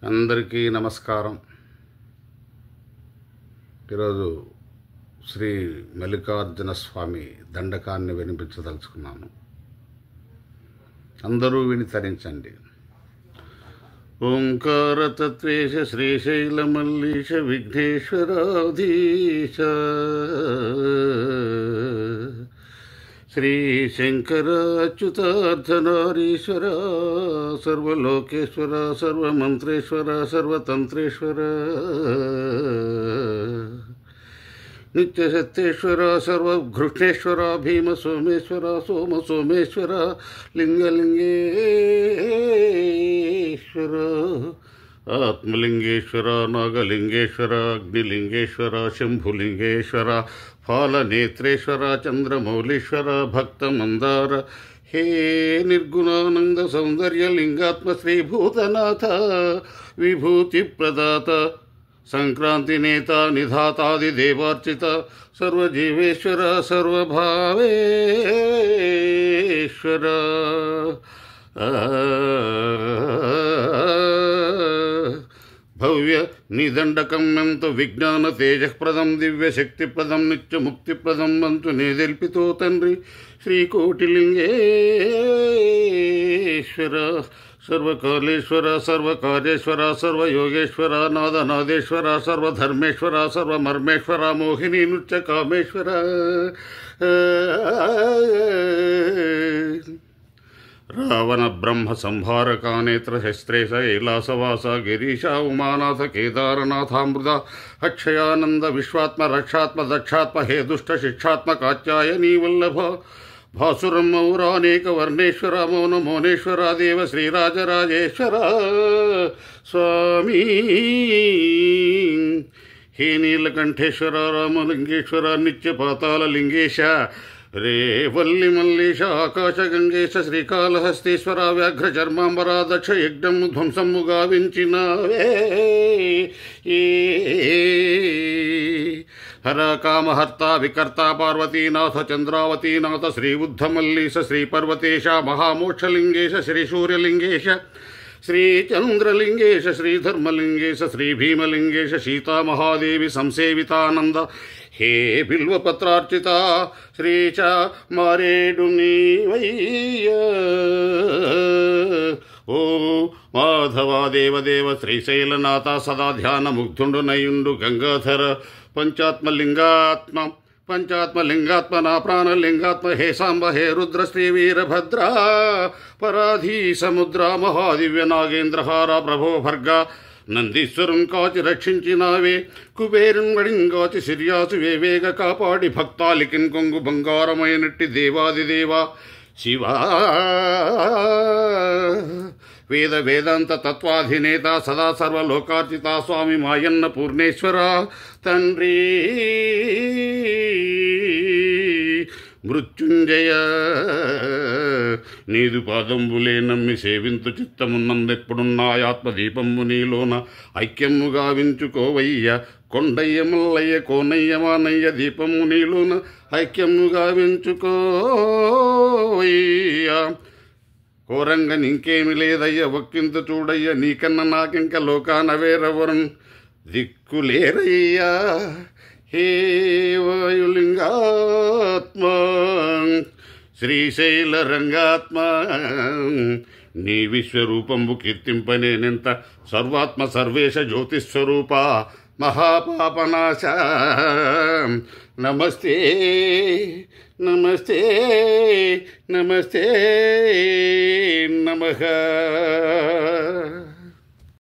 అందరికీ నమస్కారం. ఈరోజు శ్రీ మల్లికార్జున స్వామి దండకాన్ని వినిపించదలుచుకున్నాను. అందరూ విని తరించండి. ఓంకారతత్వేశ శ్రీశైలమల్లీశ విఘ్నేశ్వరాధీశ శ్రీశంకర అచ్యుతార్ధనారీశ్వర సర్వలోకేశ్వర సర్వమంత్రేశ్వర సర్వతంత్రేశ్వర నిత్యసత్యేశ్వర సర్వఘృష్ణేశ్వర భీమ సోమేశ్వర సోమ సోమేశ్వర లింగలింగేశ్వర ఆత్మలింగేశ్వర నాగలింగేశ్వర అగ్నిలింగేశ్వర శంభులింగేశ్వర ఫాలనేత్రేశ్వర చంద్రమౌళీశ్వర భక్తమందార హే నిర్గుణానంద సౌందర్యలింగాత్మ శ్రీభూతనాథ విభూతి ప్రదాత సంక్రాంతి నేత నిధాతాది దేవార్చిత సర్వజీవేశ్వర సర్వభావేశ్వర భవ్య నిదండకం మెంతు విజ్ఞాన తేజప్రదం దివ్యశక్తిప్రదం నిత్యముక్తిప్రదం మంతు నేదెల్పితో తండ్రి శ్రీకోటిలింగేశ్వర సర్వకాళేశ్వర సర్వకార్యేశ్వర సర్వయోగేశ్వర నాదనాదేశ్వర సర్వధర్మేశ్వర సర్వమర్మేశ్వర మోహిని నృత్య కామేశ్వర రావణ బ్రహ్మ సంహారక నేత్ర శస్త్రేశ ఐలాసవాస గిరీశ ఉమానాథ కేదారనాథామృత అక్షయానంద విశ్వాత్మ రక్షాత్మ దక్షాత్మ హే దుష్ట శిక్షాత్మ కాత్యాయనీ వల్లభ భాసురం మౌరానేక వర్ణేశ్వర మౌన మౌనేశ్వర దేవ శ్రీరాజరాజేశ్వర స్వామి హే నీలకంఠేశ్వర రామలింగేశ్వర నిత్యపాతాల లింగేశ రే వల్లి మల్లేశ ఆకాశ గంగేశ శ్రీకాళహస్తీశ్వర వ్యాఘ్ర చర్మాంబరా దక్ష యజ్ఞం ధ్వంసము గావించినవే హర కామహర్త వికర్త పార్వతీనాథ చంద్రావతీనాథ శ్రీ బుద్ధమల్లీశ శ్రీ పర్వతేశ మహామోక్షలింగేశ శ్రీ సూర్యలింగేశ శ్రీ చంద్రలింగేశ శ్రీధర్మలింగేశ శ్రీ భీమలింగేశ సీతామహాదేవి సంసేవితానంద హే బిల్వపత్రార్చిత శ్రీచ మారేడు నీవయ్య ఓ మాధవా దేవదేవ శ్రీశైలనాథ సదా ధ్యాన ముగ్ధుండునయుండు గంగాధర పంచాత్మలింగాత్మ నా ప్రాణలింగాత్మ హే సాంబ హే రుద్ర శ్రీ వీరభద్ర పరాధీ సముద్ర మహాదివ్య నాగేంద్రహార ప్రభో భర్గ నందీశ్వరం కాచి రక్షించినావే కుబేరున్ వడింగాచి సిర్యాసు వేవేగ కాపాడి భక్తాలికిన్ కొంగు బంగారమైనట్టి దేవాదిదేవా శివా వేద వేదాంత తత్వాధినేత సదా సర్వలోకార్చిత స్వామి మాయన్న పూర్ణేశ్వర తండ్రి మృత్యుంజయ నీదు పాదంబులే నమ్మి సేవింతు చిత్తమున్నందెప్పుడున్నాయాత్మదీపము నీలోన ఐక్యము గావించుకోవయ్య కొండయ్య మల్లయ్య కోనయ్య మానయ్య దీపము నీలోన ఐక్యము గావించుకోవయ్య కోరంగ ఇంకేమి లేదయ్య ఒక్కింత చూడయ్య నీకన్న నాకింక లోకాన వేరెవరం దిక్కులేరయ్యా హే వాయులింగాత్మ శ్రీశైల రంగాత్మ నీ విశ్వరూపంబు కీర్తింపనేనెంత సర్వాత్మ సర్వేశ జ్యోతిస్వరూప మహాపాపనాశ నమస్తే నమస్తే నమస్తే నమః.